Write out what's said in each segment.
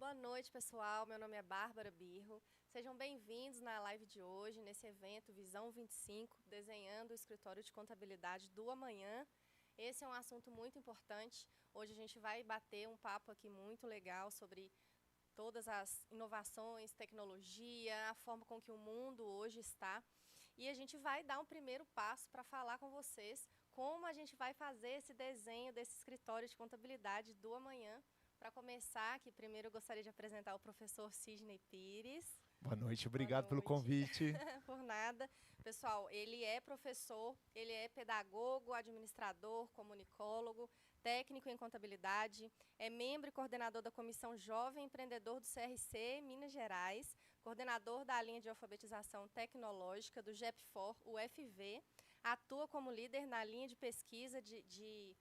Boa noite, pessoal. Meu nome é Bárbara Birro. Sejam bem-vindos na live de hoje, nesse evento Visão 25, desenhando o escritório de contabilidade do amanhã. Esse é um assunto muito importante. Hoje a gente vai bater um papo aqui muito legal sobre todas as inovações, tecnologia, a forma com que o mundo hoje está. E a gente vai dar um primeiro passo para falar com vocês como a gente vai fazer esse desenho desse escritório de contabilidade do amanhã. Para começar, aqui primeiro eu gostaria de apresentar o professor Sidney Pires. Boa noite, obrigado pelo convite. Por nada. Pessoal, ele é professor, ele é pedagogo, administrador, comunicólogo, técnico em contabilidade, é membro e coordenador da Comissão Jovem Empreendedor do CRC Minas Gerais, coordenador da linha de alfabetização tecnológica do GEPFOR, UFV, atua como líder na linha de pesquisa de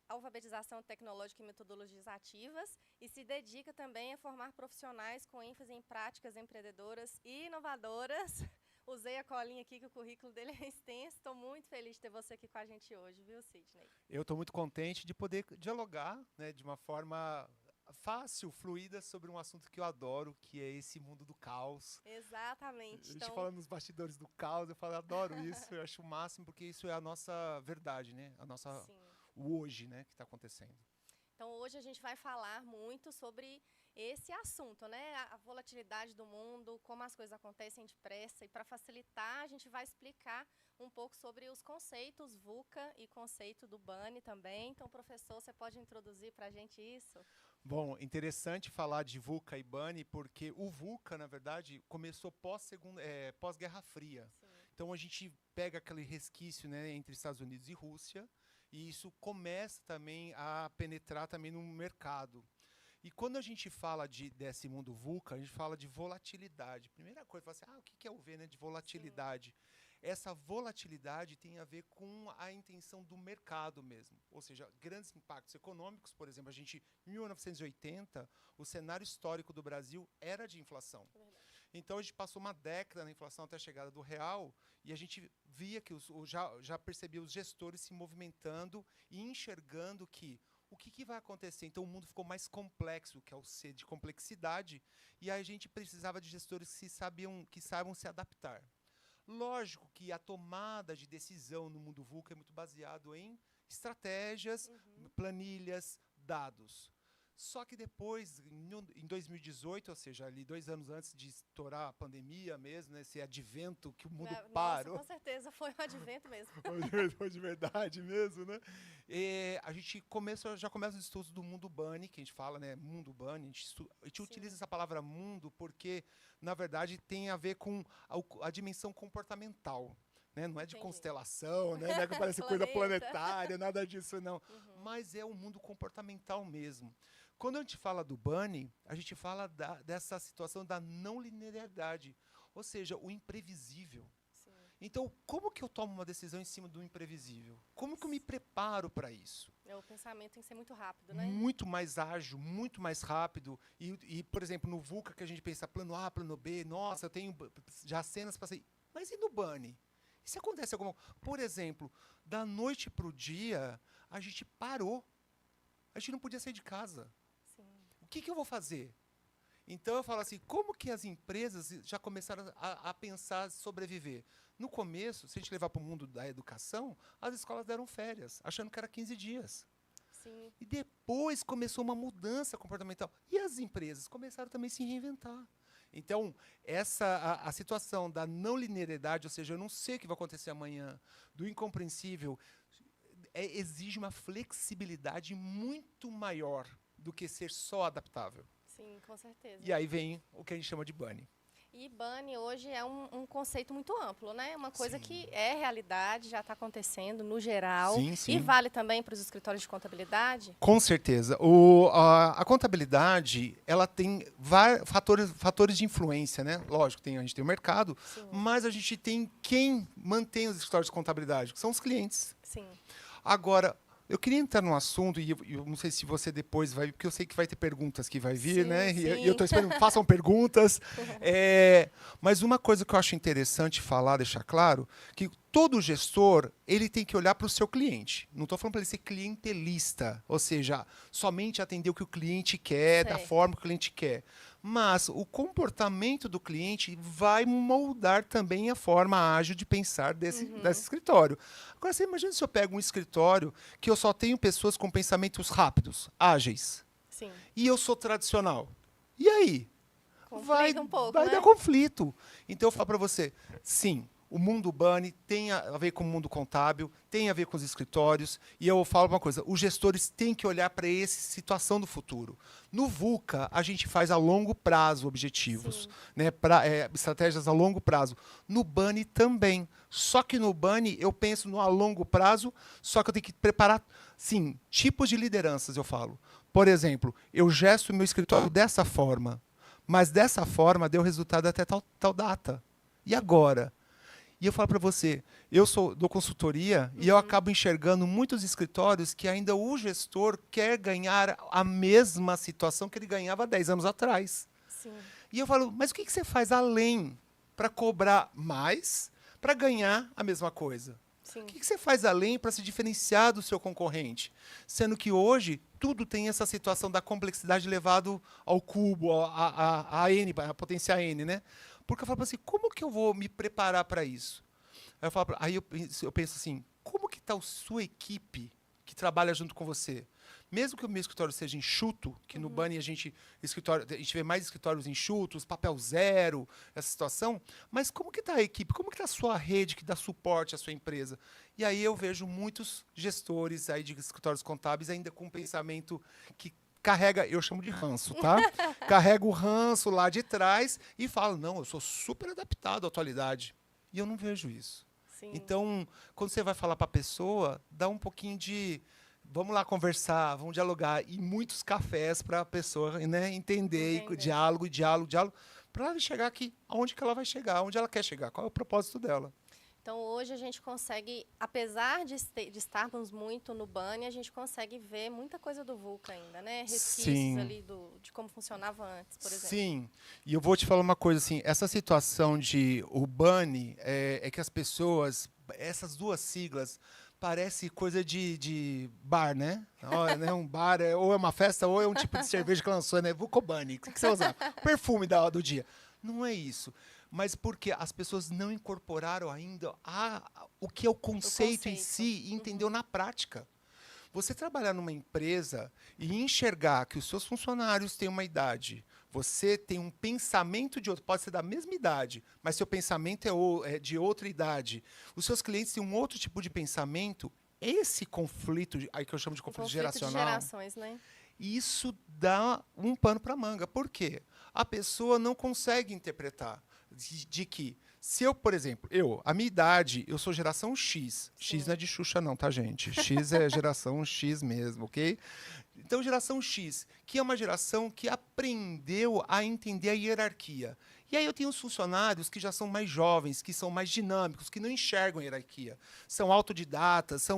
alfabetização tecnológica e metodologias ativas e se dedica também a formar profissionais com ênfase em práticas empreendedoras e inovadoras. Usei a colinha aqui que o currículo dele é extenso. Estou muito feliz de ter você aqui com a gente hoje, viu, Sidney? Eu estou muito contente de poder dialogar, né, de uma forma fácil, fluida, sobre um assunto que eu adoro, que é esse mundo do caos. Exatamente. A gente fala nos bastidores do caos, eu falo, adoro isso, eu acho o máximo, porque isso é a nossa verdade, né? A nossa... Sim. O hoje, né, que está acontecendo. Então, hoje a gente vai falar muito sobre esse assunto, né? A volatilidade do mundo, como as coisas acontecem depressa. E para facilitar, a gente vai explicar um pouco sobre os conceitos VUCA e conceito do BANI também. Então, professor, você pode introduzir para a gente isso? Bom, interessante falar de VUCA e BANI, porque o VUCA, na verdade, começou pós-Guerra Fria. Sim. Então, a gente pega aquele resquício, né, entre Estados Unidos e Rússia, e isso começa também a penetrar também no mercado. E quando a gente fala desse mundo VUCA, a gente fala de volatilidade. Primeira coisa, fala assim, o que é o V, né, de volatilidade? Sim. Essa volatilidade tem a ver com a intenção do mercado mesmo. Ou seja, grandes impactos econômicos, por exemplo, em 1980, o cenário histórico do Brasil era de inflação. Então, a gente passou uma década na inflação até a chegada do real e a gente via que já percebia os gestores se movimentando e enxergando que o que vai acontecer. Então, o mundo ficou mais complexo, que é o C de complexidade, e aí a gente precisava de gestores que saibam se adaptar. Lógico que a tomada de decisão no mundo VUCA é muito baseado em estratégias, planilhas, dados. Só que depois, em 2018, ou seja, ali 2 anos antes de estourar a pandemia mesmo, né, esse advento que o mundo parou. Nossa, com certeza foi um advento mesmo. Foi de verdade mesmo, né? E a gente já começa os estudos do mundo BANI, que a gente fala, né, mundo BANI. A gente utiliza essa palavra mundo porque, na verdade, tem a ver com a dimensão comportamental. Né? Não é de constelação, né? Não é que parece coisa planetária, nada disso, não. Mas é um mundo comportamental mesmo. Quando a gente fala do BANI, a gente fala dessa situação da não linearidade, ou seja, o imprevisível. Sim. Então, como que eu tomo uma decisão em cima do imprevisível? Como que eu me preparo para isso? O pensamento tem que ser muito rápido, né? Muito mais ágil, muito mais rápido. E, por exemplo, no VUCA, que a gente pensa plano A, plano B, nossa, eu tenho já cenas para sair. Mas e no BANI? E se acontece alguma coisa? Por exemplo, da noite para o dia, a gente parou. A gente não podia sair de casa. Sim. O que eu vou fazer? Então, eu falo assim, como que as empresas já começaram a pensar sobreviver? No começo, se a gente levar para o mundo da educação, as escolas deram férias, achando que era 15 dias. Sim. E depois começou uma mudança comportamental. E as empresas começaram também a se reinventar. Então, a situação da não linearidade, ou seja, eu não sei o que vai acontecer amanhã, do incompreensível, exige uma flexibilidade muito maior do que ser só adaptável. Sim, com certeza. E aí vem o que a gente chama de BANI. E BANI hoje é um conceito muito amplo, né? Uma coisa Sim. que é realidade, já está acontecendo no geral. Sim, sim. E vale também para os escritórios de contabilidade? Com certeza. A contabilidade, ela tem fatores de influência, né? Lógico, a gente tem o mercado, Sim. mas a gente tem quem mantém os escritórios de contabilidade, que são os clientes. Sim. Agora, eu queria entrar num assunto, e eu não sei se você depois vai, porque eu sei que vai ter perguntas que vai vir, Sim, né? sim. E eu estou esperando, façam perguntas. Mas uma coisa que eu acho interessante falar, deixar claro, que todo gestor, ele tem que olhar para o seu cliente. Não estou falando para ele ser clientelista, ou seja, somente atender o que o cliente quer, da Certo. forma que o cliente quer. Mas o comportamento do cliente vai moldar também a forma ágil de pensar desse escritório. Agora, você imagina se eu pego um escritório que eu só tenho pessoas com pensamentos rápidos, ágeis, Sim. e eu sou tradicional. E aí? Complica um pouco, vai né? dar conflito. Então, eu falo para você, sim, o mundo Bunny tem a ver com o mundo contábil, tem a ver com os escritórios, e eu falo uma coisa, os gestores têm que olhar para essa situação do futuro. No VUCA, a gente faz a longo prazo objetivos, Sim. né, estratégias a longo prazo. No Bunny também. Só que no Bunny eu penso no a longo prazo, só que eu tenho que preparar, sim, tipos de lideranças, eu falo. Por exemplo, eu gesto meu escritório dessa forma, mas dessa forma deu resultado até tal data. E agora? E eu falo para você, dou consultoria e eu acabo enxergando muitos escritórios que ainda o gestor quer ganhar a mesma situação que ele ganhava 10 anos atrás. Sim. E eu falo, mas o que você faz além para cobrar mais, para ganhar a mesma coisa? Sim. O que você faz além para se diferenciar do seu concorrente? Sendo que hoje tudo tem essa situação da complexidade levado ao cubo, a N, a potência N, né? Porque eu falo assim, como que eu vou me preparar para isso? Aí eu penso assim, como que está a sua equipe que trabalha junto com você? Mesmo que o meu escritório seja enxuto, que no Bunny a gente vê mais escritórios enxutos, papel zero, essa situação, mas como que está a equipe? Como que está a sua rede que dá suporte à sua empresa? E aí eu vejo muitos gestores aí de escritórios contábeis ainda com um pensamento que carrega, eu chamo de ranço, tá? Carrega o ranço lá de trás e fala, não, eu sou super adaptado à atualidade. E eu não vejo isso. Sim. Então, quando você vai falar para a pessoa, dá um pouquinho de vamos lá conversar, vamos dialogar e muitos cafés para a pessoa, né, entender, diálogo, para ela chegar aqui, aonde que ela vai chegar, aonde ela quer chegar, qual é o propósito dela. Então, hoje a gente consegue, apesar de estarmos muito no Bunny, a gente consegue ver muita coisa do VUCA ainda, né? Resquícios ali de como funcionava antes, por exemplo. Sim, e eu vou te falar uma coisa assim, essa situação de o Bunny é que as pessoas, essas duas siglas, parece coisa de bar, né? Né? Um bar, ou é uma festa, ou é um tipo de cerveja que lançou, né? VUCA Bunny, o que você vai usar? Perfume do dia. Não é isso. Mas porque as pessoas não incorporaram ainda o que é o conceito em si e entendeu na prática. Você trabalhar numa empresa e enxergar que os seus funcionários têm uma idade, você tem um pensamento de outro, pode ser da mesma idade, mas seu pensamento é de outra idade, os seus clientes têm um outro tipo de pensamento, esse conflito, aí que eu chamo de conflito geracional, de gerações, né? Isso dá um pano para manga. Por quê? A pessoa não consegue interpretar de que, se eu, por exemplo, a minha idade, eu sou geração X. Sim. X não é de Xuxa não, tá, gente? X é geração X mesmo, ok? Então, geração X, que é uma geração que aprendeu a entender a hierarquia. E aí eu tenho os funcionários que já são mais jovens, que são mais dinâmicos, que não enxergam a hierarquia. São autodidatas,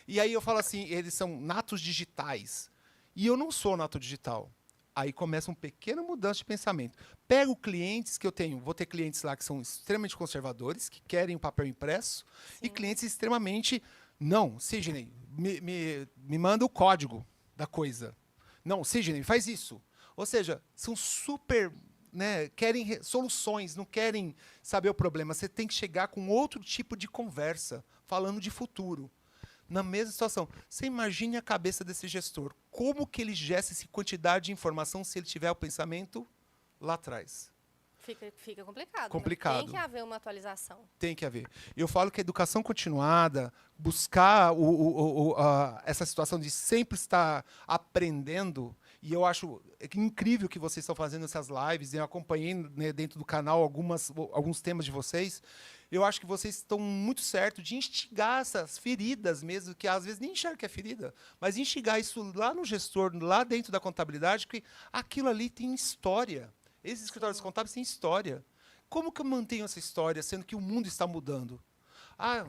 e aí eu falo assim, eles são natos digitais. E eu não sou nato digital. Aí começa uma pequena mudança de pensamento. Pego clientes que eu tenho, vou ter clientes lá que são extremamente conservadores, que querem o papel impresso, sim, e clientes extremamente, não, Sidney, me manda o código da coisa. Não, Sidney, faz isso. Ou seja, são super, né, querem soluções, não querem saber o problema. Você tem que chegar com outro tipo de conversa, falando de futuro. Na mesma situação, você imagine a cabeça desse gestor. Como que ele gesta essa quantidade de informação se ele tiver o pensamento lá atrás? Fica complicado. Complicado. Né? Tem que haver uma atualização. Tem que haver. Eu falo que a educação continuada, buscar essa situação de sempre estar aprendendo, e eu acho incrível que vocês estão fazendo essas lives, eu acompanhei, né, dentro do canal alguns temas de vocês. Eu acho que vocês estão muito certos de instigar essas feridas mesmo, que às vezes nem enxerga que é ferida, mas instigar isso lá no gestor, lá dentro da contabilidade, que aquilo ali tem história. Esses escritórios contábeis têm história. Como que eu mantenho essa história, sendo que o mundo está mudando?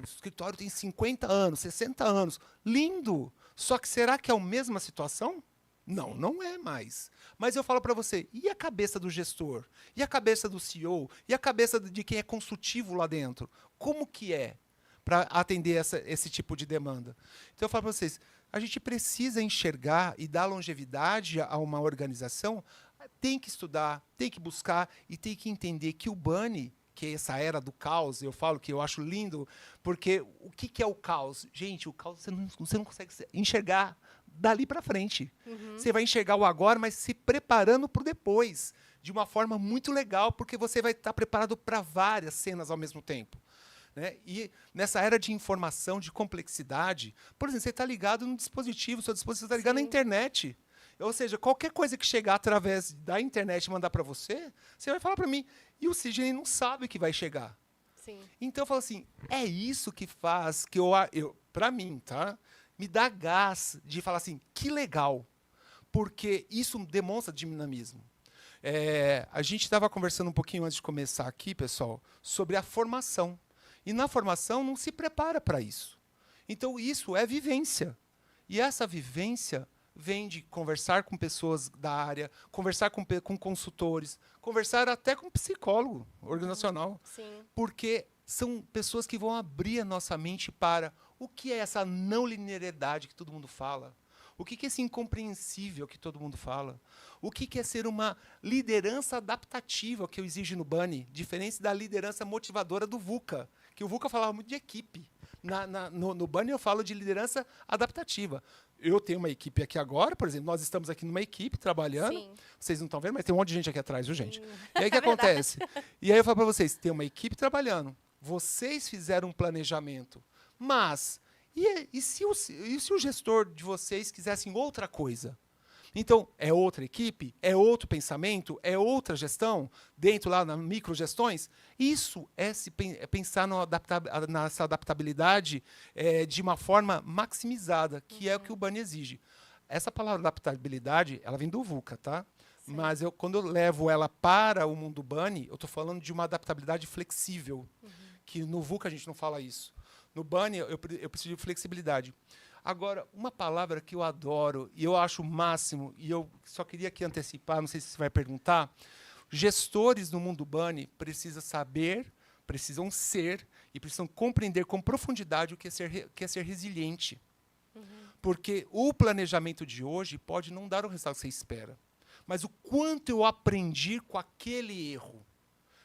O escritório tem 50 anos, 60 anos. Lindo! Só que será que é a mesma situação? Não, não é mais. Mas eu falo para você, e a cabeça do gestor? E a cabeça do CEO? E a cabeça de quem é consultivo lá dentro? Como que é? para atender esse tipo de demanda. Então, eu falo para vocês, a gente precisa enxergar e dar longevidade a uma organização, tem que estudar, tem que buscar e tem que entender que o Bunny, que é essa era do caos, eu falo que eu acho lindo, porque o que é o caos? Gente, o caos você não consegue enxergar dali para frente. Você vai enxergar o agora, mas se preparando para o depois, de uma forma muito legal, porque você vai estar preparado para várias cenas ao mesmo tempo. Né? E nessa era de informação, de complexidade, por exemplo, você está ligado no dispositivo, seu dispositivo está ligado na internet. Ou seja, qualquer coisa que chegar através da internet e mandar para você, você vai falar para mim. E o Sidney não sabe que vai chegar. Sim. Então eu falo assim, é isso que faz que para mim, tá? Me dá gás de falar assim, que legal. Porque isso demonstra dinamismo. A gente estava conversando um pouquinho antes de começar aqui, pessoal, sobre a formação. E na formação não se prepara para isso. Então isso é vivência. E essa vivência vem de conversar com pessoas da área, conversar com consultores, conversar até com psicólogo organizacional. Sim. Porque são pessoas que vão abrir a nossa mente para o que é essa não linearidade que todo mundo fala, o que é esse incompreensível que todo mundo fala, o que é ser uma liderança adaptativa que eu exijo no Bunny, diferente da liderança motivadora do VUCA, que o VUCA falava muito de equipe. No Bunny eu falo de liderança adaptativa. Eu tenho uma equipe aqui agora, por exemplo, nós estamos aqui numa equipe trabalhando. Sim. Vocês não estão vendo, mas tem um monte de gente aqui atrás, viu, gente? E aí o que acontece? E aí eu falo para vocês, tem uma equipe trabalhando. Vocês fizeram um planejamento. Mas, e se o gestor de vocês quisesse outra coisa? Então, é outra equipe? É outro pensamento? É outra gestão? Dentro lá, nas microgestões? Isso é pensar nessa adaptabilidade de uma forma maximizada, que é o que o Bunny exige. Essa palavra adaptabilidade, ela vem do VUCA, tá? Sim. Mas quando eu levo ela para o mundo Bunny, eu estou falando de uma adaptabilidade flexível, que no VUCA a gente não fala isso. No Bunny, eu preciso de flexibilidade. Agora, uma palavra que eu adoro e eu acho o máximo, e eu só queria aqui antecipar, não sei se você vai perguntar, gestores no mundo Bunny precisam saber, precisam ser e precisam compreender com profundidade o que é ser resiliente. Porque o planejamento de hoje pode não dar o resultado que você espera, mas o quanto eu aprendi com aquele erro,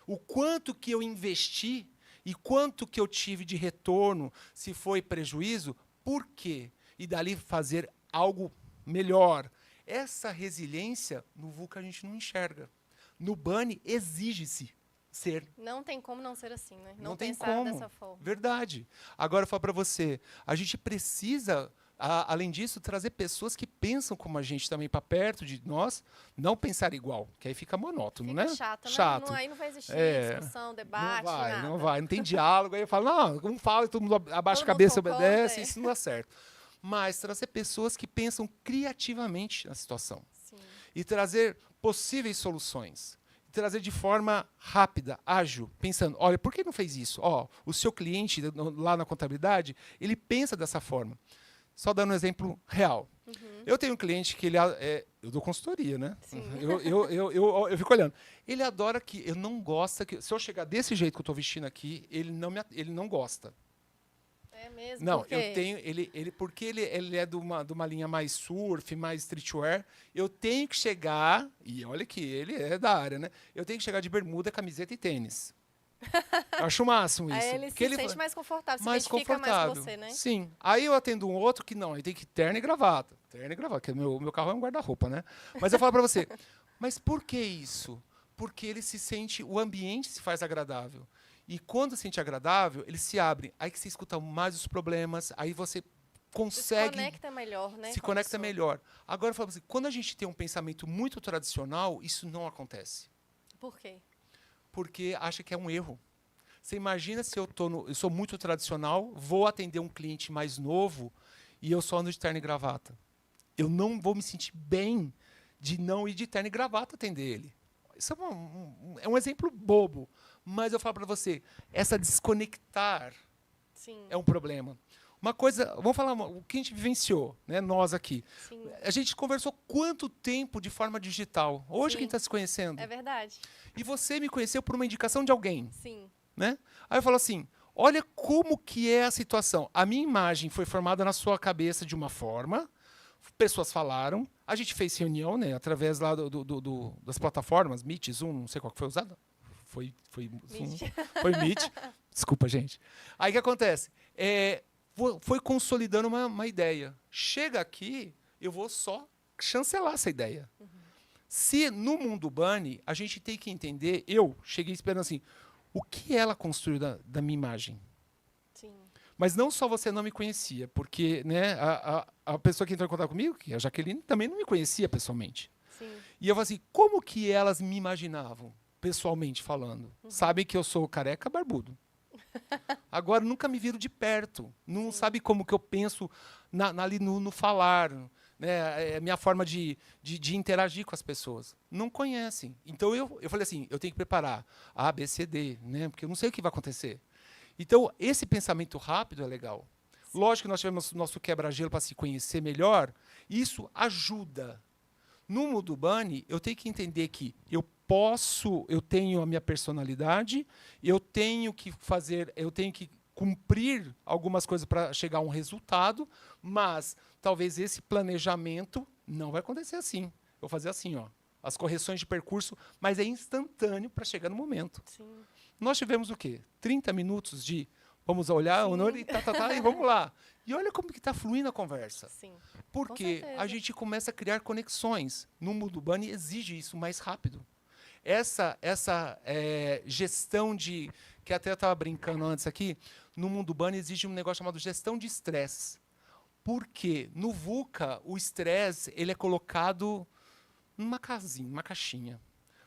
o quanto que eu investi e quanto que eu tive de retorno, se foi prejuízo, por quê? E dali fazer algo melhor. Essa resiliência, no VUCA a gente não enxerga. No Bunny, exige-se ser. Não tem como não ser assim, né? Não tem pensar como. dessa forma. Verdade. Agora, eu falo para você, a gente precisa, além disso, trazer pessoas que pensam como a gente também para perto de nós, não pensar igual, que aí fica monótono, Fica né? chato, né? Chato. Aí não vai existir discussão, debate, não vai, não tem diálogo. Aí eu falo, não, um fala e todo mundo abaixa Todo a cabeça, mundo obedece, concorda, isso não dá certo. Mas trazer pessoas que pensam criativamente na situação. Sim. E trazer possíveis soluções. E trazer de forma rápida, ágil, pensando, olha, por que não fez isso? O seu cliente, lá na contabilidade, ele pensa dessa forma. Só dando um exemplo real. Eu tenho um cliente que eu dou consultoria, né? Sim. Eu fico olhando. Ele adora ele não gosta que se eu chegar desse jeito que eu estou vestindo aqui, ele não gosta. É mesmo? Não, por quê? eu tenho porque ele é de uma linha mais surf, mais streetwear. Eu tenho que chegar, e olha que ele é da área, né? Eu tenho que chegar de bermuda, camiseta e tênis. Acho o máximo isso. Aí ele se sente mais confortável, se mais identifica confortável. mais com você, né? Sim. Aí eu atendo um outro que não, ele tem que terno e gravata. Terno e gravata, porque meu carro é um guarda-roupa, né? Mas eu falo para você, mas por que isso? Porque ele se sente, o ambiente se faz agradável. E quando se sente agradável, ele se abre. Aí que você escuta mais os problemas, aí você consegue... Se conecta melhor, né? Se com a conecta pessoa. melhor. Agora, eu falo assim, quando a gente tem um pensamento muito tradicional, isso não acontece. Por quê? Porque acha que é um erro. Você imagina se eu sou muito tradicional, vou atender um cliente mais novo e eu só ando de terno e gravata. Eu não vou me sentir bem de não ir de terno e gravata atender ele. Isso é um exemplo bobo, mas eu falo para você, essa desconectar Sim. é um problema. Uma coisa, vamos falar o que a gente vivenciou, né, nós aqui. Sim. A gente conversou quanto tempo de forma digital. Hoje Sim. que a gente está se conhecendo. É verdade. E você me conheceu por uma indicação de alguém. Sim. Né? Aí eu falo assim, Olha como que é a situação. A minha imagem foi formada na sua cabeça de uma forma, pessoas falaram, a gente fez reunião, né, através lá das plataformas, Meet, Zoom, não sei qual que foi usada. Foi Zoom, Meet. foi Meet. Desculpa, gente. Aí o que acontece? Foi consolidando uma ideia. Chega aqui, eu vou só chancelar essa ideia. Se no mundo Bunny, a gente tem que entender, eu cheguei esperando assim, o que ela construiu da minha imagem? Sim. Mas não só você não me conhecia, porque né, a pessoa que entrou em contato comigo, que é a Jaqueline, também não me conhecia pessoalmente. Sim. E eu falei assim, como que elas me imaginavam, pessoalmente falando? Sabem que eu sou careca barbudo. Agora nunca me viram de perto. Não sabe como que eu penso ali no falar. Né, minha forma de interagir com as pessoas. Não conhecem. Então eu falei assim, eu tenho que preparar A, B, C, D, né, porque eu não sei o que vai acontecer. Então, esse pensamento rápido é legal. Lógico que nós tivemos nosso quebra-gelo para se conhecer melhor. Isso ajuda. No mundo Bunny, eu tenho que entender que eu tenho a minha personalidade, eu tenho que cumprir algumas coisas para chegar a um resultado, mas talvez esse planejamento não vai acontecer assim. Eu vou fazer assim, ó, as correções de percurso, mas é instantâneo para chegar no momento. Sim. Nós tivemos o quê? 30 minutos de vamos olhar o Honor e e vamos lá. E olha como que está fluindo a conversa. Sim. Porque a gente começa a criar conexões. No mundo Bunny exige isso mais rápido. Essa gestão de... Que até eu estava brincando antes aqui. No mundo Bunny exige um negócio chamado gestão de estresse. Porque no VUCA, o estresse ele é colocado numa casinha, numa caixinha.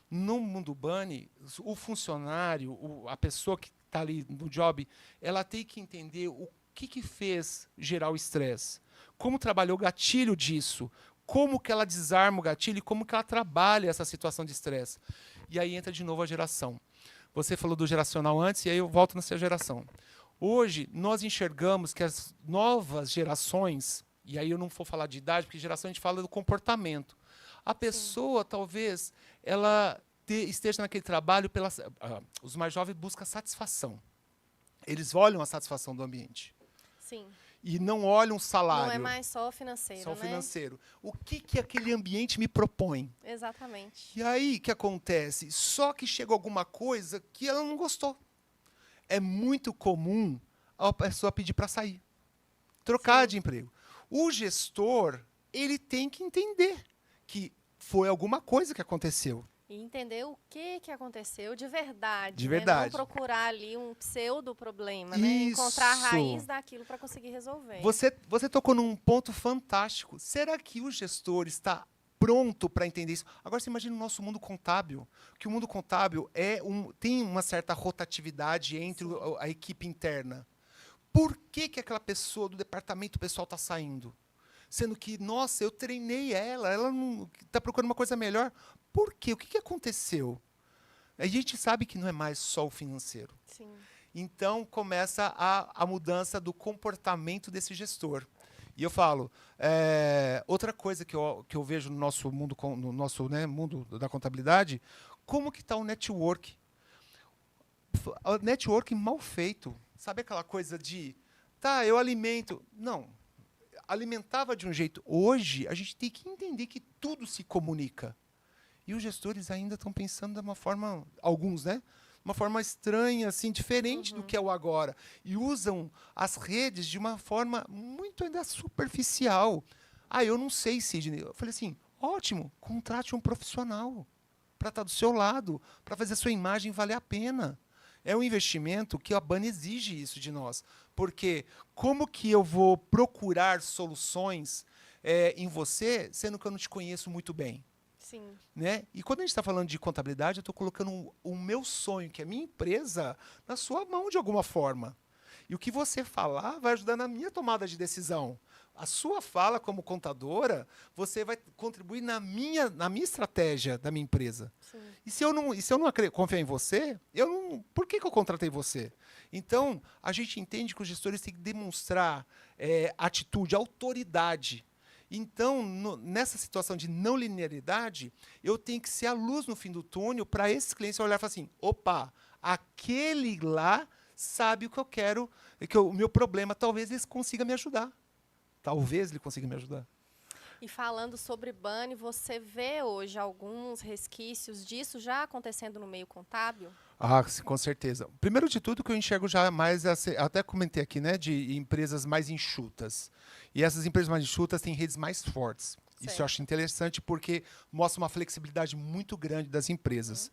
No mundo Bunny, o funcionário, a pessoa que está ali no job, ela tem que entender o que fez gerar o estresse. Como trabalhou o gatilho disso. Como que ela desarma o gatilho e como que ela trabalha essa situação de estresse. E aí entra de novo a geração. Você falou do geracional antes, e aí eu volto na sua geração. Hoje, nós enxergamos que as novas gerações, e aí eu não vou falar de idade, porque geração a gente fala do comportamento. A pessoa, talvez, ela esteja naquele trabalho, os mais jovens buscam satisfação. Eles olham a satisfação do ambiente. Sim. E não olham o salário. Não é mais só o financeiro, só o né? financeiro. O que aquele ambiente me propõe? Exatamente. E aí, o que acontece? Só que chega alguma coisa que ela não gostou. É muito comum a pessoa pedir para sair. Trocar de emprego. O gestor, ele tem que entender que foi alguma coisa que aconteceu. E entender o que aconteceu de verdade. De né? verdade. Não procurar ali um pseudo-problema, Isso. né? Encontrar a raiz daquilo para conseguir resolver. Você tocou num ponto fantástico. Será que o gestor está pronto para entender isso? Agora você imagina o nosso mundo contábil, que o mundo contábil tem uma certa rotatividade entre a equipe interna. Por que aquela pessoa do departamento pessoal está saindo? Sendo que, nossa, eu treinei ela não está procurando uma coisa melhor. Por quê? O que aconteceu? A gente sabe que não é mais só o financeiro. Sim. Então, começa a mudança do comportamento desse gestor. E eu falo, outra coisa que eu vejo no nosso mundo, mundo da contabilidade, como que está o network? O network mal feito. Sabe aquela coisa de, eu alimento. Não, alimentava de um jeito. Hoje, a gente tem que entender que tudo se comunica. E os gestores ainda estão pensando de uma forma, alguns, né? Uma forma estranha, assim, diferente do que é o agora. E usam as redes de uma forma muito ainda superficial. Eu não sei, Sidney. Eu falei assim, ótimo, contrate um profissional para estar do seu lado, para fazer a sua imagem valer a pena. É um investimento que a Bunny exige isso de nós. Porque como que eu vou procurar soluções em você, sendo que eu não te conheço muito bem? Sim. Né? E quando a gente está falando de contabilidade, eu estou colocando o meu sonho, que é a minha empresa, na sua mão de alguma forma. E o que você falar vai ajudar na minha tomada de decisão. A sua fala como contadora, você vai contribuir na minha estratégia da minha empresa. Sim. E se eu não confiar em você, por que eu contratei você? Então, a gente entende que os gestores têm que demonstrar atitude, autoridade. Então, nessa situação de não linearidade, eu tenho que ser a luz no fim do túnel para esses clientes olhar e falar assim, opa, aquele lá sabe o que eu quero, o meu problema, talvez ele consiga me ajudar. Talvez ele consiga me ajudar. E falando sobre BANI, você vê hoje alguns resquícios disso já acontecendo no meio contábil? Ah, sim, com certeza. Primeiro de tudo, que eu enxergo já mais, até comentei aqui, né, de empresas mais enxutas. E essas empresas mais enxutas têm redes mais fortes. Isso eu acho interessante porque mostra uma flexibilidade muito grande das empresas.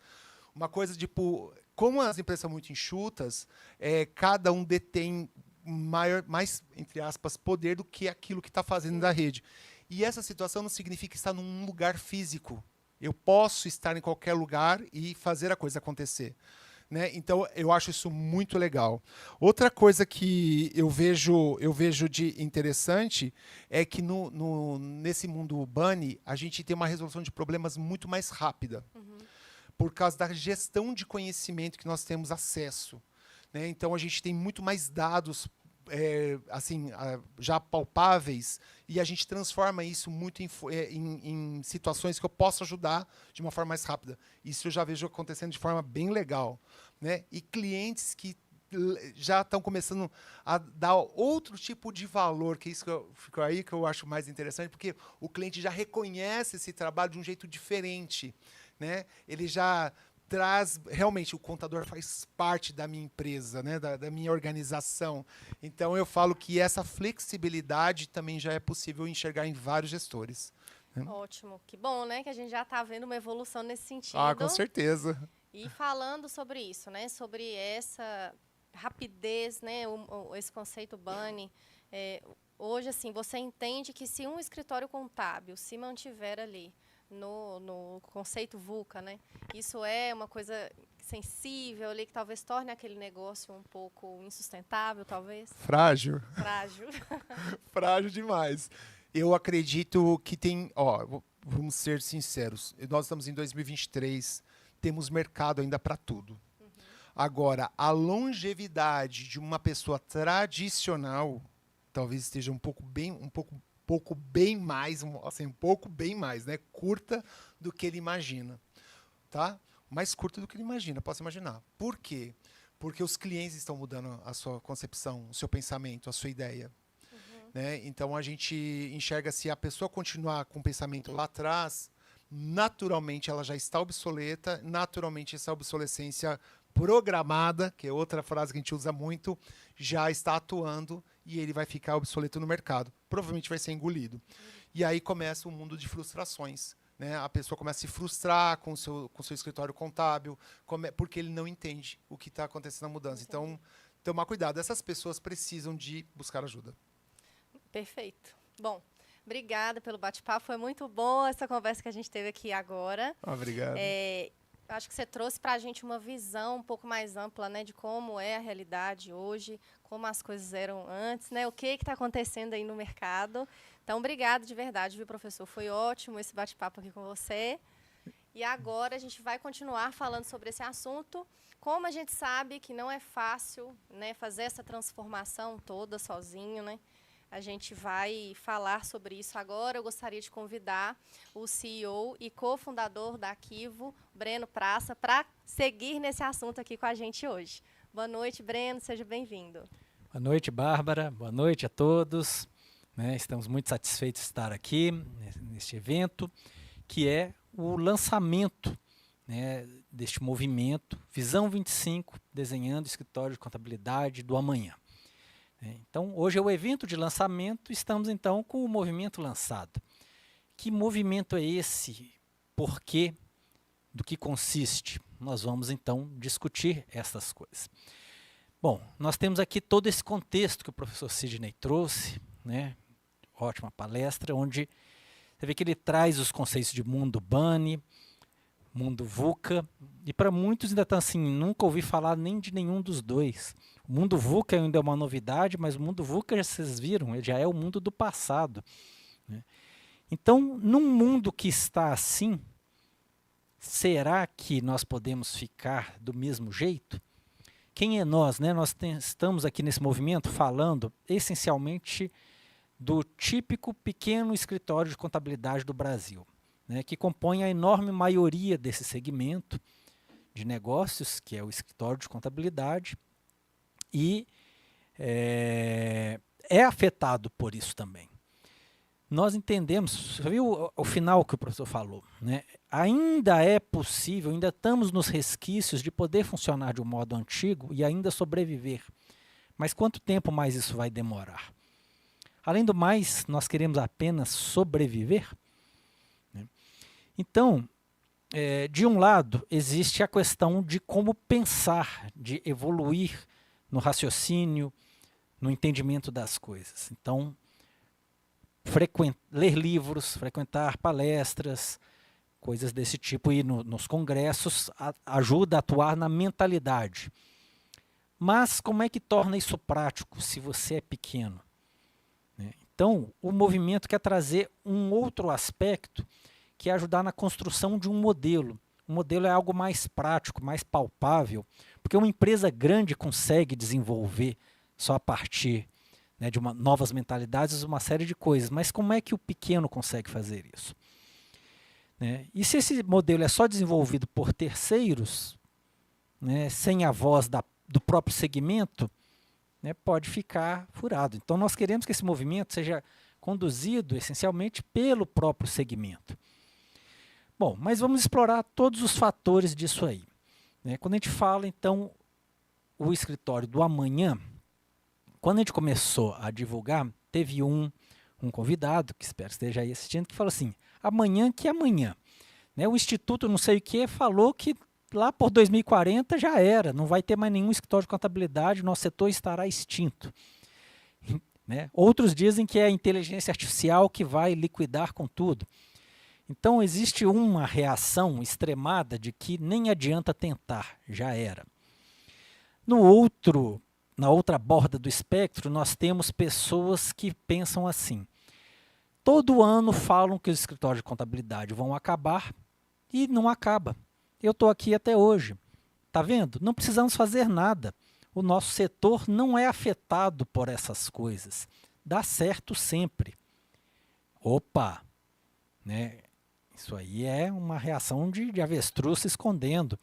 Uma coisa, tipo, como as empresas são muito enxutas, cada um detém mais, entre aspas, poder do que aquilo que está fazendo da rede. E essa situação não significa estar num lugar físico. Eu posso estar em qualquer lugar e fazer a coisa acontecer. Né? Então, eu acho isso muito legal. Outra coisa que eu vejo de interessante é que nesse mundo BANI, a gente tem uma resolução de problemas muito mais rápida, por causa da gestão de conhecimento que nós temos acesso. Né? Então, a gente tem muito mais dados assim, já palpáveis, e a gente transforma isso muito em situações que eu posso ajudar de uma forma mais rápida. Isso eu já vejo acontecendo de forma bem legal. Né? E clientes que já estão começando a dar outro tipo de valor, que isso ficou aí que eu acho mais interessante, porque o cliente já reconhece esse trabalho de um jeito diferente. Né? Ele já traz, realmente, o contador faz parte da minha empresa, né? da minha organização. Então, eu falo que essa flexibilidade também já é possível enxergar em vários gestores. Né? Ótimo, que bom, né? Que a gente já está vendo uma evolução nesse sentido. Ah, com certeza. E falando sobre isso, né? Sobre essa rapidez, né? Esse conceito BANI. Hoje, assim, você entende que se um escritório contábil se mantiver ali no conceito VUCA, né? Isso é uma coisa sensível ali, que talvez torne aquele negócio um pouco insustentável, talvez? Frágil. Frágil. Frágil demais. Eu acredito que tem... vamos ser sinceros. Nós estamos em 2023, temos mercado ainda para tudo. Agora, a longevidade de uma pessoa tradicional talvez esteja um pouco bem mais, né? Curta do que ele imagina, tá? Mais curta do que ele imagina, posso imaginar. Por quê? Porque os clientes estão mudando a sua concepção, o seu pensamento, a sua ideia. Né? Então, a gente enxerga, se a pessoa continuar com o pensamento lá atrás, naturalmente ela já está obsoleta, naturalmente essa obsolescência programada, que é outra frase que a gente usa muito, já está atuando e ele vai ficar obsoleto no mercado. Provavelmente vai ser engolido. E aí começa um mundo de frustrações. Né? A pessoa começa a se frustrar com o seu escritório contábil, porque ele não entende o que está acontecendo na mudança. Então, tomar cuidado. Essas pessoas precisam de buscar ajuda. Perfeito. Bom, obrigada pelo bate-papo. Foi muito boa essa conversa que a gente teve aqui agora. Obrigado. Acho que você trouxe para a gente uma visão um pouco mais ampla, né, de como é a realidade hoje, como as coisas eram antes, né, o que está acontecendo aí no mercado. Então, obrigada de verdade, viu, professor? Foi ótimo esse bate-papo aqui com você. E agora a gente vai continuar falando sobre esse assunto. Como a gente sabe que não é fácil, né, fazer essa transformação toda sozinho, né? A gente vai falar sobre isso agora. Eu gostaria de convidar o CEO e cofundador da Quivo, Breno Praça, para seguir nesse assunto aqui com a gente hoje. Boa noite, Breno, seja bem-vindo. Boa noite, Bárbara. Boa noite a todos. Né, estamos muito satisfeitos de estar aqui neste evento, que é o lançamento, né, deste movimento Visão 25, desenhando o escritório de contabilidade do amanhã. Então, hoje é o evento de lançamento, estamos então com o movimento lançado. Que movimento é esse? Por quê? Do que consiste? Nós vamos então discutir essas coisas. Bom, nós temos aqui todo esse contexto que o professor Sidney trouxe, né? Ótima palestra, onde você vê que ele traz os conceitos de mundo BANI, mundo VUCA, e para muitos ainda está assim, nunca ouvi falar nem de nenhum dos dois. O mundo VUCA ainda é uma novidade, mas o mundo VUCA, vocês viram, ele já é o mundo do passado. Né? Então, num mundo que está assim, será que nós podemos ficar do mesmo jeito? Quem é nós? Né? Nós estamos aqui nesse movimento falando essencialmente do típico pequeno escritório de contabilidade do Brasil, né, que compõe a enorme maioria desse segmento de negócios, que é o escritório de contabilidade, e é afetado por isso também. Nós entendemos, você viu o final que o professor falou, né? Ainda é possível, ainda estamos nos resquícios de poder funcionar de um modo antigo e ainda sobreviver. Mas quanto tempo mais isso vai demorar? Além do mais, nós queremos apenas sobreviver? Né? Então, de um lado, existe a questão de como pensar, de evoluir no raciocínio, no entendimento das coisas. Então, ler livros, frequentar palestras, coisas desse tipo, e nos congressos ajuda a atuar na mentalidade. Mas como é que torna isso prático se você é pequeno? Então, o movimento quer trazer um outro aspecto, que é ajudar na construção de um modelo. O modelo é algo mais prático, mais palpável, porque uma empresa grande consegue desenvolver só a partir de novas mentalidades, uma série de coisas. Mas como é que o pequeno consegue fazer isso? E se esse modelo é só desenvolvido por terceiros, sem a voz do próprio segmento, pode ficar furado. Então, nós queremos que esse movimento seja conduzido essencialmente pelo próprio segmento. Bom, mas vamos explorar todos os fatores disso aí. Quando a gente fala, então, o escritório do amanhã, quando a gente começou a divulgar, teve um convidado, que espero que esteja aí assistindo, que falou assim, amanhã que é amanhã. O Instituto não sei o que falou que lá por 2040 já era, não vai ter mais nenhum escritório de contabilidade, nosso setor estará extinto. Outros dizem que é a inteligência artificial que vai liquidar com tudo. Então existe uma reação extremada de que nem adianta tentar, já era. Na outra borda do espectro, nós temos pessoas que pensam assim, todo ano falam que os escritórios de contabilidade vão acabar e não acaba. Eu estou aqui até hoje. Está vendo? Não precisamos fazer nada. O nosso setor não é afetado por essas coisas. Dá certo sempre. Opa! Isso aí é uma reação de avestruz se escondendo,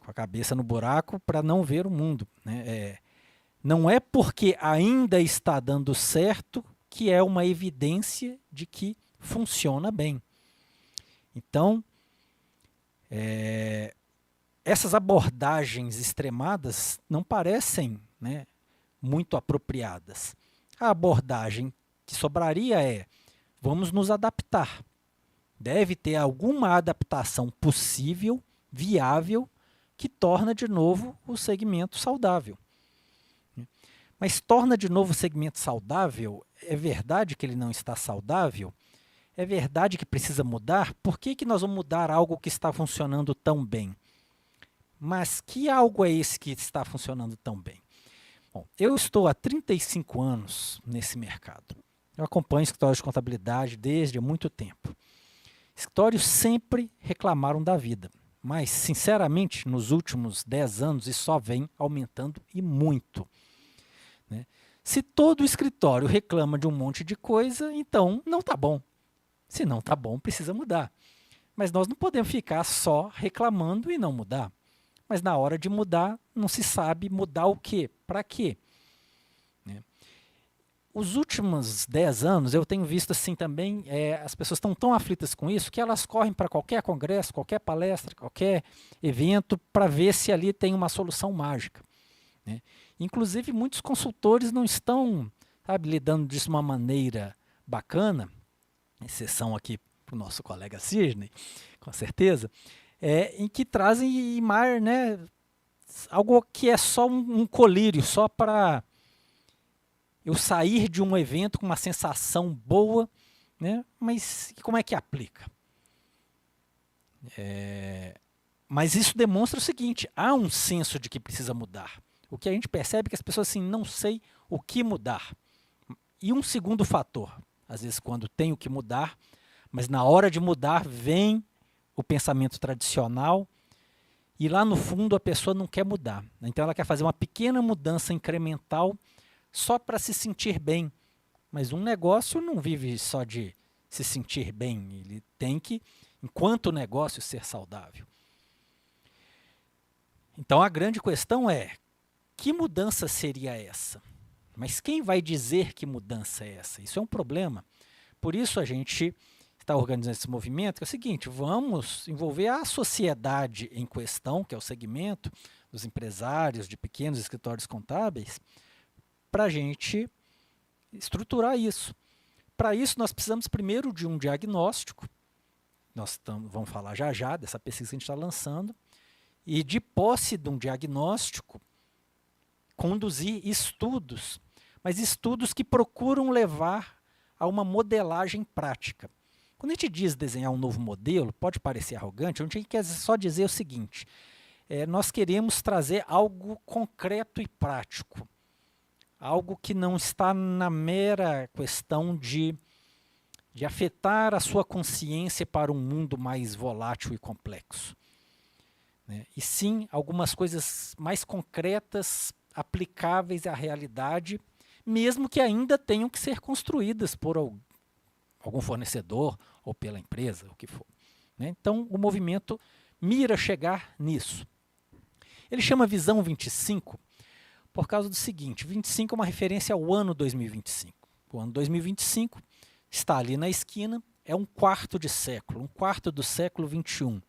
com a cabeça no buraco para não ver o mundo. Não é porque ainda está dando certo que é uma evidência de que funciona bem. Então, essas abordagens extremadas não parecem muito apropriadas. A abordagem que sobraria é, vamos nos adaptar. Deve ter alguma adaptação possível, viável, que torna de novo o segmento saudável. Mas torna de novo o segmento saudável? É verdade que ele não está saudável? É verdade que precisa mudar? Por que nós vamos mudar algo que está funcionando tão bem? Mas que algo é esse que está funcionando tão bem? Bom, eu estou há 35 anos nesse mercado. Eu acompanho escritórios de contabilidade desde há muito tempo. Escritórios sempre reclamaram da vida, mas, sinceramente, nos últimos 10 anos isso só vem aumentando e muito. Se todo escritório reclama de um monte de coisa, então não está bom. Se não está bom, precisa mudar. Mas nós não podemos ficar só reclamando e não mudar. Mas na hora de mudar, não se sabe mudar o quê? Para quê? Os últimos 10 anos, eu tenho visto assim também, as pessoas estão tão aflitas com isso, que elas correm para qualquer congresso, qualquer palestra, qualquer evento, para ver se ali tem uma solução mágica. Inclusive, muitos consultores não estão, lidando disso de uma maneira bacana, exceção aqui para o nosso colega Sidney, com certeza, em que trazem algo que é só um colírio, só para eu sair de um evento com uma sensação boa, mas como é que aplica? Mas isso demonstra o seguinte, há um senso de que precisa mudar. O que a gente percebe é que as pessoas assim, não sei o que mudar. E um segundo fator, às vezes quando tem o que mudar, mas na hora de mudar vem o pensamento tradicional e lá no fundo a pessoa não quer mudar. Então ela quer fazer uma pequena mudança incremental só para se sentir bem. Mas um negócio não vive só de se sentir bem, ele tem que, enquanto negócio, ser saudável. Então a grande questão é, Que mudança seria essa? Mas quem vai dizer que mudança é essa? Isso é um problema. Por isso a gente está organizando esse movimento, que é o seguinte, vamos envolver a sociedade em questão, que é o segmento dos empresários, de pequenos escritórios contábeis, para a gente estruturar isso. Para isso, nós precisamos primeiro de um diagnóstico, vamos falar já dessa pesquisa que a gente está lançando, e de posse de um diagnóstico, conduzir estudos, mas estudos que procuram levar a uma modelagem prática. Quando a gente diz desenhar um novo modelo, pode parecer arrogante, a gente quer só dizer o seguinte, nós queremos trazer algo concreto e prático, algo que não está na mera questão de afetar a sua consciência para um mundo mais volátil e complexo, né? E sim, algumas coisas mais concretas, aplicáveis à realidade, mesmo que ainda tenham que ser construídas por algum fornecedor ou pela empresa, o que for, né? Então, o movimento mira chegar nisso. Ele chama Visão 25 por causa do seguinte, 25 é uma referência ao ano 2025. O ano 2025 está ali na esquina, é um quarto de século, um quarto do século 21.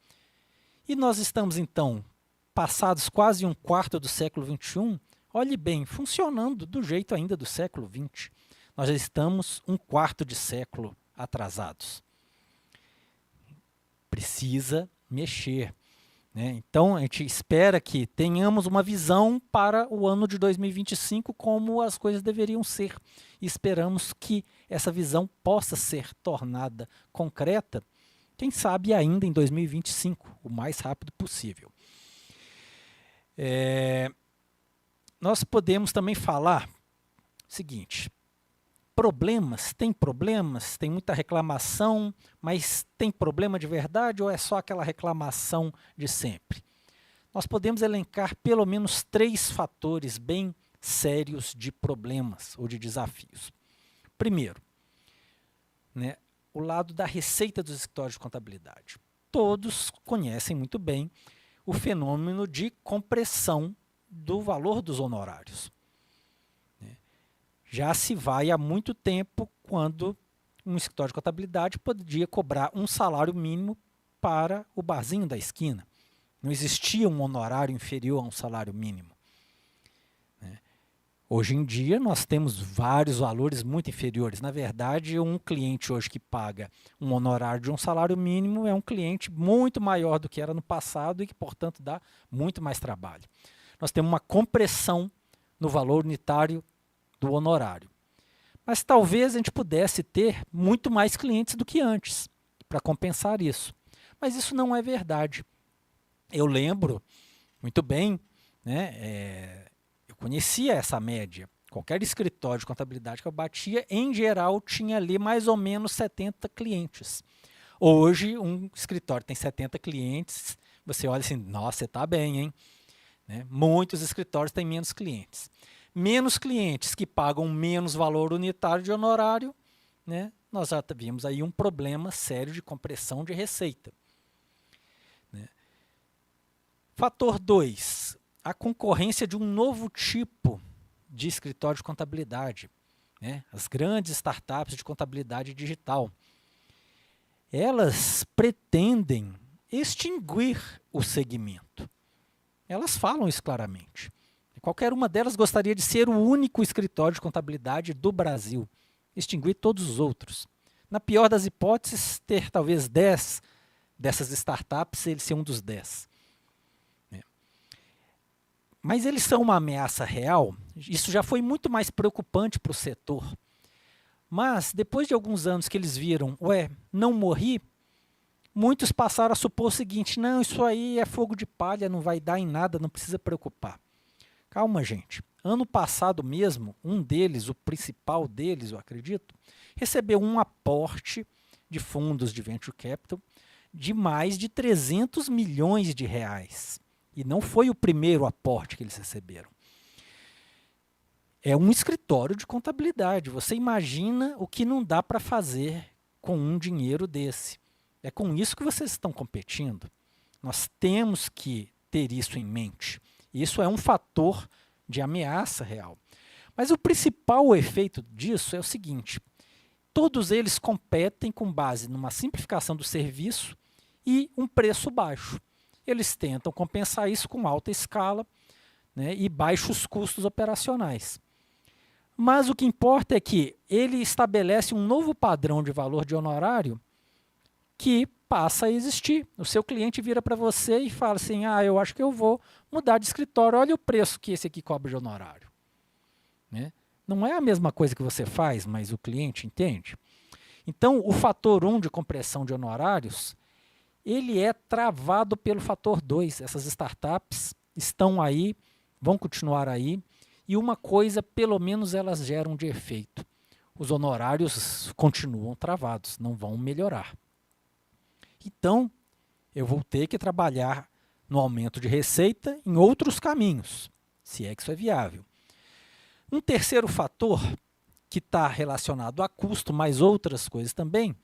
E nós estamos, então, passados quase um quarto do século 21, olhe bem, funcionando do jeito ainda do século 20. Nós já estamos um quarto de século atrasados. Precisa mexer, né? Então, a gente espera que tenhamos uma visão para o ano de 2025 como as coisas deveriam ser. E esperamos que essa visão possa ser tornada concreta, quem sabe ainda em 2025, o mais rápido possível. Nós podemos também falar o seguinte, problemas, tem muita reclamação, mas tem problema de verdade ou é só aquela reclamação de sempre? Nós podemos elencar pelo menos 3 fatores bem sérios de problemas ou de desafios. Primeiro, né, o lado da receita dos escritórios de contabilidade. Todos conhecem muito bem o fenômeno de compressão do valor dos honorários. Já se vai há muito tempo quando um escritório de contabilidade podia cobrar um salário mínimo para o barzinho da esquina. Não existia um honorário inferior a um salário mínimo. Hoje em dia nós temos vários valores muito inferiores. Na verdade, um cliente hoje que paga um honorário de um salário mínimo é um cliente muito maior do que era no passado e que, portanto, dá muito mais trabalho. Nós temos uma compressão no valor unitário do honorário. Mas talvez a gente pudesse ter muito mais clientes do que antes, para compensar isso. Mas isso não é verdade. Eu lembro muito bem, né, eu conhecia essa média. Qualquer escritório de contabilidade que eu batia, em geral, tinha ali mais ou menos 70 clientes. Hoje, um escritório tem 70 clientes, você olha assim, nossa, você está bem, hein? Né? Muitos escritórios têm menos clientes. Menos clientes que pagam menos valor unitário de honorário, né? Nós já vimos aí um problema sério de compressão de receita. Né? Fator 2, a concorrência de um novo tipo de escritório de contabilidade, né? As grandes startups de contabilidade digital. Elas pretendem extinguir o segmento. Elas falam isso claramente. Qualquer uma delas gostaria de ser o único escritório de contabilidade do Brasil, extinguir todos os outros. Na pior das hipóteses, ter talvez 10 dessas startups, ele ser um dos 10. Mas eles são uma ameaça real? Isso já foi muito mais preocupante para o setor. Mas, depois de alguns anos que eles viram, não morri, muitos passaram a supor o seguinte, não, isso aí é fogo de palha, não vai dar em nada, não precisa preocupar. Calma, gente. Ano passado mesmo, um deles, o principal deles, eu acredito, recebeu um aporte de fundos de Venture Capital de mais de 300 milhões de reais. E não foi o primeiro aporte que eles receberam. É um escritório de contabilidade. Você imagina o que não dá para fazer com um dinheiro desse. É com isso que vocês estão competindo. Nós temos que ter isso em mente. Isso é um fator de ameaça real. Mas o principal efeito disso é o seguinte: todos eles competem com base numa simplificação do serviço e um preço baixo. Eles tentam compensar isso com alta escala, né, e baixos custos operacionais. Mas o que importa é que ele estabelece um novo padrão de valor de honorário que passa a existir. O seu cliente vira para você e fala assim: eu acho que eu vou mudar de escritório, olha o preço que esse aqui cobra de honorário. Né? Não é a mesma coisa que você faz, mas o cliente entende. Então, o fator 1 de compressão de honorários, ele é travado pelo fator 2. Essas startups estão aí, vão continuar aí, e uma coisa, pelo menos, elas geram de efeito: os honorários continuam travados, não vão melhorar. Então, eu vou ter que trabalhar no aumento de receita em outros caminhos, se é que isso é viável. Um terceiro fator, que está relacionado a custo, mas outras coisas também,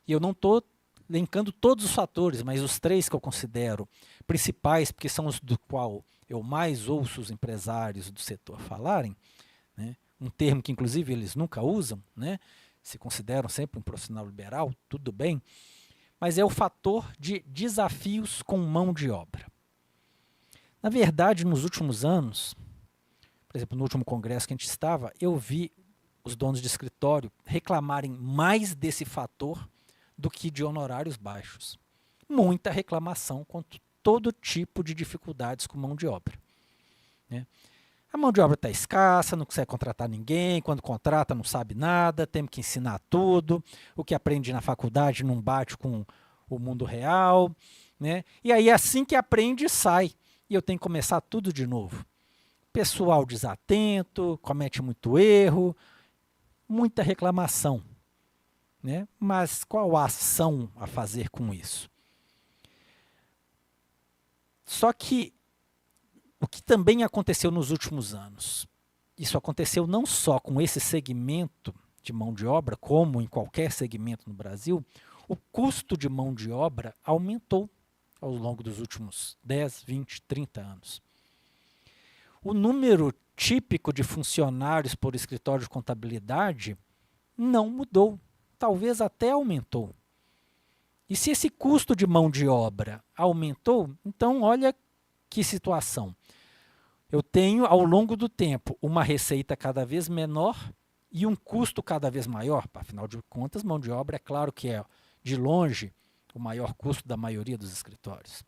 e eu não estou elencando todos os fatores, mas os 3 que eu considero principais, porque são os do qual eu mais ouço os empresários do setor falarem, né? Um termo que inclusive eles nunca usam, né? Se consideram sempre um profissional liberal, tudo bem, mas é o fator de desafios com mão de obra. Na verdade, nos últimos anos, por exemplo, no último congresso que a gente estava, eu vi os donos de escritório reclamarem mais desse fator do que de honorários baixos. Muita reclamação quanto todo tipo de dificuldades com mão de obra. Né? A mão de obra está escassa, não consegue contratar ninguém, quando contrata não sabe nada, temos que ensinar tudo, o que aprende na faculdade não bate com o mundo real. Né? E aí assim que aprende, sai. E eu tenho que começar tudo de novo. Pessoal desatento, comete muito erro, muita reclamação. Né? Mas qual a ação a fazer com isso? Só que o que também aconteceu nos últimos anos, isso aconteceu não só com esse segmento de mão de obra, como em qualquer segmento no Brasil, o custo de mão de obra aumentou ao longo dos últimos 10, 20, 30 anos. O número típico de funcionários por escritório de contabilidade não mudou, talvez até aumentou. E se esse custo de mão de obra aumentou, então olha que situação. Eu tenho, ao longo do tempo, uma receita cada vez menor e um custo cada vez maior. Afinal de contas, mão de obra é claro que é, de longe, o maior custo da maioria dos escritórios.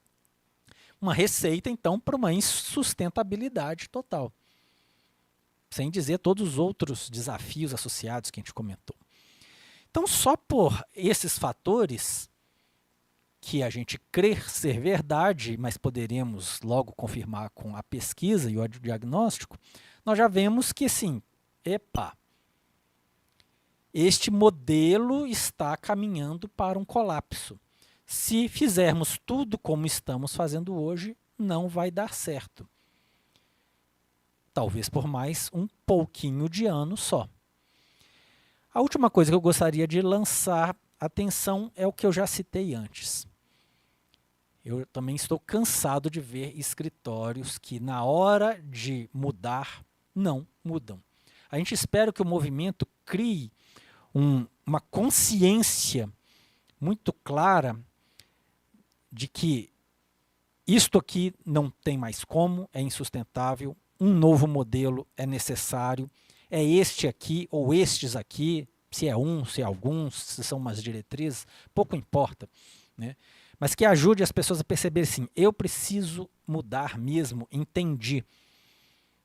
Uma receita, então, para uma insustentabilidade total. Sem dizer todos os outros desafios associados que a gente comentou. Então, só por esses fatores, que a gente crê ser verdade, mas poderemos logo confirmar com a pesquisa e o diagnóstico, nós já vemos que, sim, este modelo está caminhando para um colapso. Se fizermos tudo como estamos fazendo hoje, não vai dar certo. Talvez por mais um pouquinho de ano só. A última coisa que eu gostaria de lançar atenção é o que eu já citei antes. Eu também estou cansado de ver escritórios que, na hora de mudar, não mudam. A gente espera que o movimento crie uma consciência muito clara de que isto aqui não tem mais como, é insustentável, um novo modelo é necessário, é este aqui ou estes aqui, se é um, se é alguns, se são umas diretrizes, pouco importa, né? Mas que ajude as pessoas a perceber assim, eu preciso mudar mesmo, entendi.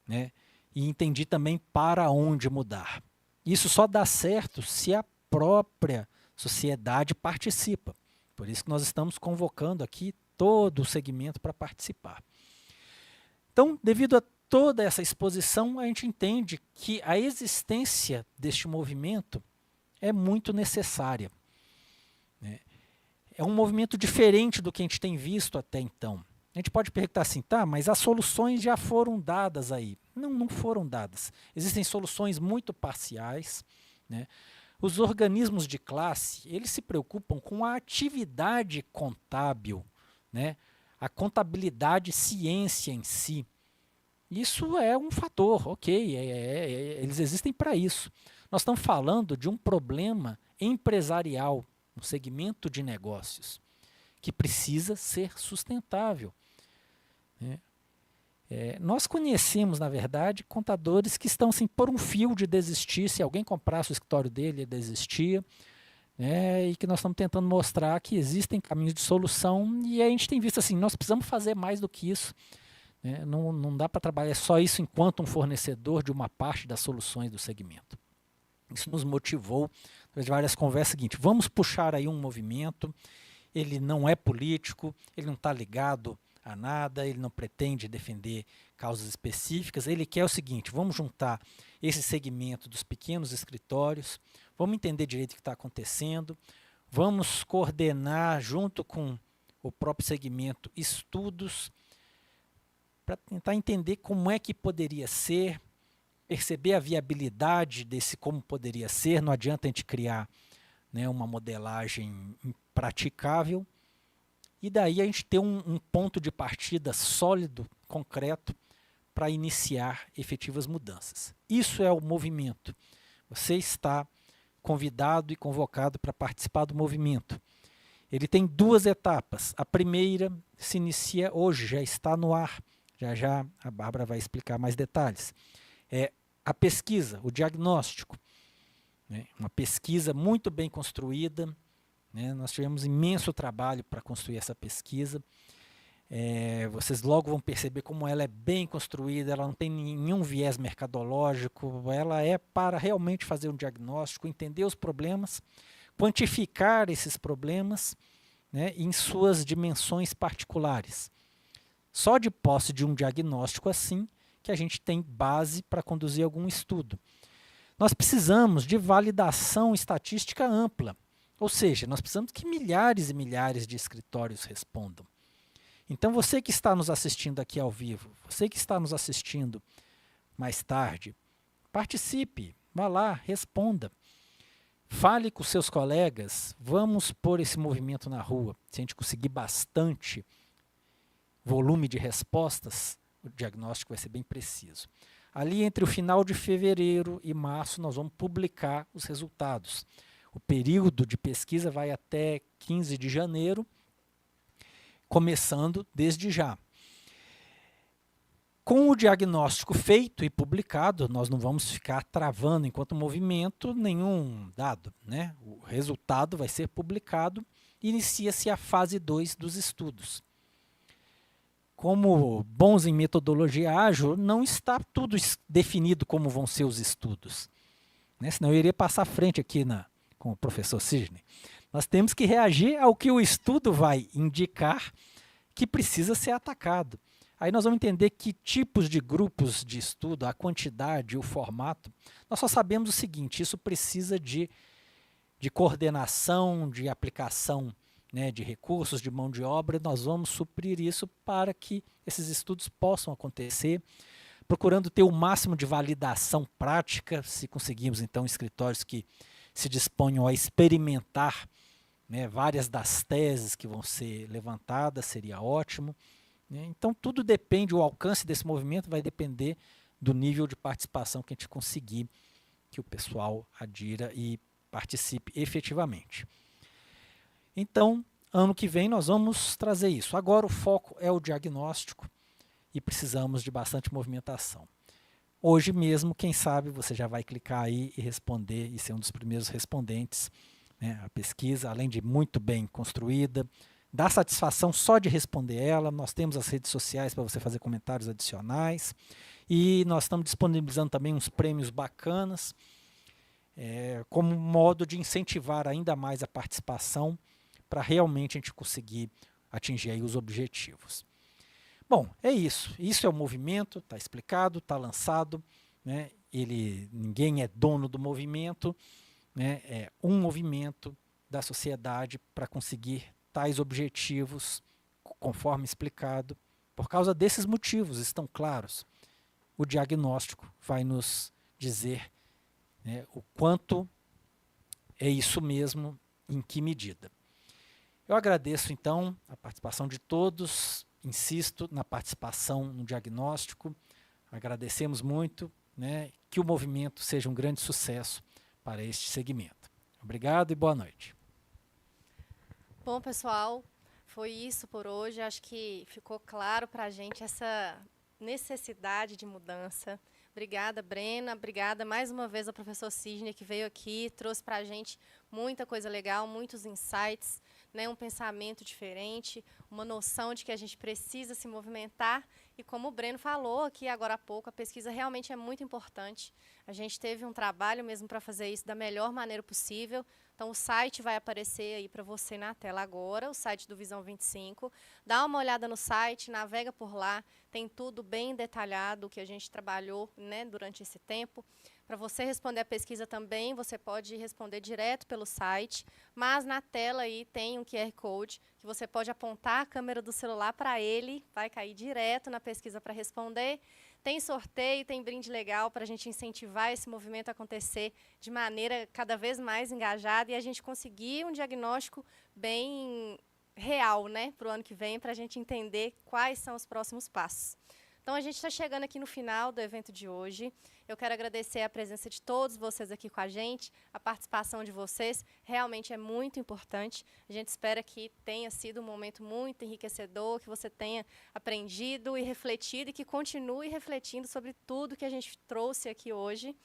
Né? E entendi também para onde mudar. Isso só dá certo se a própria sociedade participa. Por isso que nós estamos convocando aqui todo o segmento para participar. Então, devido a toda essa exposição, a gente entende que a existência deste movimento é muito necessária. Né? É um movimento diferente do que a gente tem visto até então. A gente pode perguntar assim, tá, mas as soluções já foram dadas aí. Não, não foram dadas. Existem soluções muito parciais. Né? Os organismos de classe, eles se preocupam com a atividade contábil, né? A contabilidade ciência em si. Isso é um fator, ok, eles existem para isso. Nós estamos falando de um problema empresarial, um segmento de negócios, que precisa ser sustentável. Né? Nós conhecemos, na verdade, contadores que estão assim, por um fio de desistir. Se alguém comprasse o escritório dele, ele desistia. E que nós estamos tentando mostrar que existem caminhos de solução, e a gente tem visto assim, nós precisamos fazer mais do que isso. Não dá para trabalhar só isso enquanto um fornecedor de uma parte das soluções do segmento. Isso nos motivou, através de várias conversas, seguinte, vamos puxar aí um movimento, ele não é político, ele não está ligado a nada, ele não pretende defender causas específicas, ele quer o seguinte, vamos juntar esse segmento dos pequenos escritórios, vamos entender direito o que está acontecendo, vamos coordenar junto com o próprio segmento estudos para tentar entender como é que poderia ser, perceber a viabilidade desse como poderia ser. Não adianta a gente criar, né, uma modelagem impraticável, e daí a gente ter um ponto de partida sólido, concreto, para iniciar efetivas mudanças. Isso é o movimento. Você está convidado e convocado para participar do movimento. Ele tem 2 etapas. A primeira se inicia hoje, já está no ar. Já a Bárbara vai explicar mais detalhes. É a pesquisa, o diagnóstico. Uma pesquisa muito bem construída. Nós tivemos imenso trabalho para construir essa pesquisa. Vocês logo vão perceber como ela é bem construída, ela não tem nenhum viés mercadológico, ela é para realmente fazer um diagnóstico, entender os problemas, quantificar esses problemas, em suas dimensões particulares. Só de posse de um diagnóstico assim que a gente tem base para conduzir algum estudo. Nós precisamos de validação estatística ampla, ou seja, nós precisamos que milhares e milhares de escritórios respondam. Então você que está nos assistindo aqui ao vivo, você que está nos assistindo mais tarde, participe, vá lá, responda. Fale com seus colegas, vamos pôr esse movimento na rua. Se a gente conseguir bastante volume de respostas, o diagnóstico vai ser bem preciso. Ali entre o final de fevereiro e março nós vamos publicar os resultados. O período de pesquisa vai até 15 de janeiro, começando desde já. Com o diagnóstico feito e publicado, nós não vamos ficar travando enquanto movimento nenhum dado. O resultado vai ser publicado e inicia-se a fase 2 dos estudos. Como bons em metodologia ágil, não está tudo definido como vão ser os estudos. Senão eu iria passar à frente aqui com o professor Sidney. Nós temos que reagir ao que o estudo vai indicar que precisa ser atacado. Aí nós vamos entender que tipos de grupos de estudo, a quantidade, o formato. Nós só sabemos o seguinte, isso precisa de coordenação, de aplicação, de recursos, de mão de obra. Nós vamos suprir isso para que esses estudos possam acontecer, procurando ter o máximo de validação prática, se conseguirmos então escritórios que se disponham a experimentar várias das teses que vão ser levantadas, seria ótimo. Então tudo depende, o alcance desse movimento vai depender do nível de participação que a gente conseguir, que o pessoal adira e participe efetivamente. Então, ano que vem nós vamos trazer isso. Agora o foco é o diagnóstico e precisamos de bastante movimentação. Hoje mesmo, quem sabe, você já vai clicar aí e responder e ser um dos primeiros respondentes. A pesquisa, além de muito bem construída, dá satisfação só de responder ela. Nós temos as redes sociais para você fazer comentários adicionais e nós estamos disponibilizando também uns prêmios bacanas como modo de incentivar ainda mais a participação para realmente a gente conseguir atingir aí os objetivos. Bom, é isso. Isso é o movimento, está explicado, está lançado. Ninguém é dono do movimento. É um movimento da sociedade para conseguir tais objetivos, conforme explicado. Por causa desses motivos, estão claros. O diagnóstico vai nos dizer o quanto é isso mesmo, em que medida. Eu agradeço, então, a participação de todos, insisto na participação no diagnóstico, Agradecemos muito, né, que o movimento seja um grande sucesso para este segmento. Obrigado e boa noite. Bom, pessoal, foi isso por hoje. Acho que ficou claro para a gente essa necessidade de mudança. Obrigada, Brena. Obrigada mais uma vez ao professor Sidney, que veio aqui, trouxe para a gente muita coisa legal, muitos insights, né, um pensamento diferente, uma noção de que a gente precisa se movimentar. E como o Breno falou aqui agora há pouco, a pesquisa realmente é muito importante. A gente teve um trabalho mesmo para fazer isso da melhor maneira possível. Então, o site vai aparecer aí para você na tela agora, o site do Visão 25. Dá uma olhada no site, navega por lá, tem tudo bem detalhado, o que a gente trabalhou, né, durante esse tempo. Para você responder a pesquisa também, você pode responder direto pelo site, mas na tela aí tem um QR Code que você pode apontar a câmera do celular para ele, vai cair direto na pesquisa para responder. Tem sorteio, tem brinde legal para a gente incentivar esse movimento a acontecer de maneira cada vez mais engajada e a gente conseguir um diagnóstico bem real, né, para o ano que vem, para a gente entender quais são os próximos passos. Então, a gente está chegando aqui no final do evento de hoje. Eu quero agradecer a presença de todos vocês aqui com a gente, a participação de vocês, realmente é muito importante. A gente espera que tenha sido um momento muito enriquecedor, que você tenha aprendido e refletido e que continue refletindo sobre tudo que a gente trouxe aqui hoje.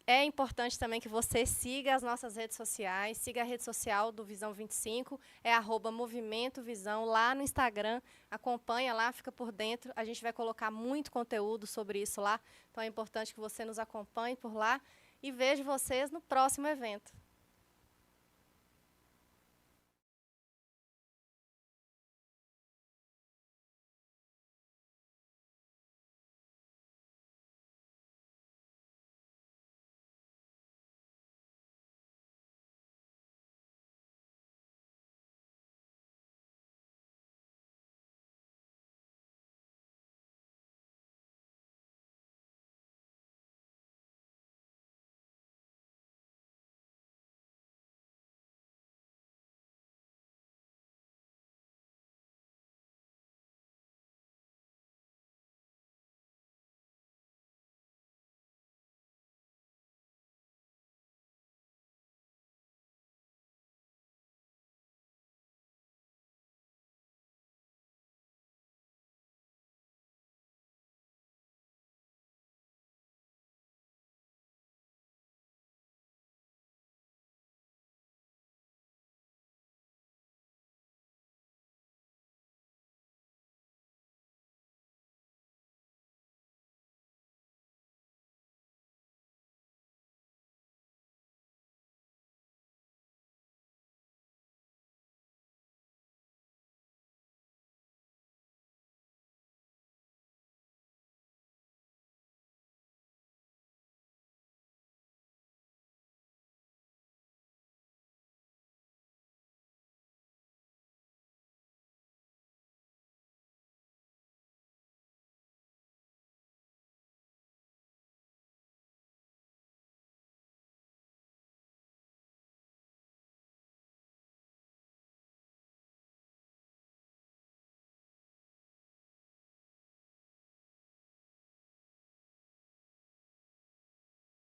É importante também que você siga as nossas redes sociais, siga a rede social do Visão 25, é @Movimento Visão, lá no Instagram, acompanha lá, fica por dentro, a gente vai colocar muito conteúdo sobre isso lá, então é importante que você nos acompanhe por lá e vejo vocês no próximo evento.